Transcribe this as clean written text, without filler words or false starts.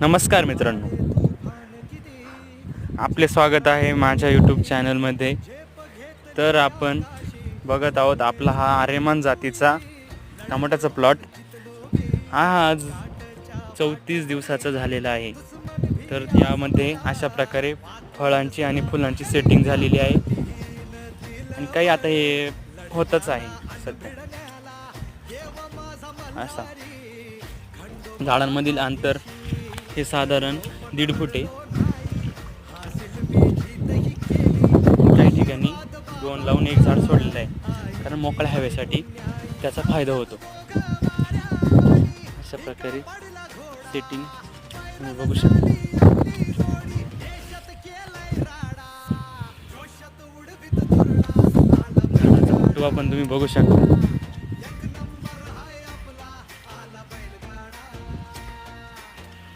नमस्कार मित्रांनो, आपले स्वागत आहे माझ्या यूट्यूब चॅनलमध्ये. तर आपण बघत आहोत आपला हा आर्यमान जातीचा टमाट्याचा प्लॉट. हा आज 34 दिवसाचा झालेला आहे. तर यामध्ये अशा प्रकारे फळांची आणि फुलांची सेटिंग झालेली आहे आणि काही आता हे होतच आहे सध्या. असा झाडांमधील अंतर हे साधारण 1.5 फूट आहे. काही ठिकाणी 2 लावून 1 झाड सोडलेलं आहे, कारण मोकळ्या हवेसाठी त्याचा फायदा होतो. अशा प्रकारे सेटिंग तुम्ही बघू शकता. झाडाचा फुटवा पण तुम्ही बघू शकता.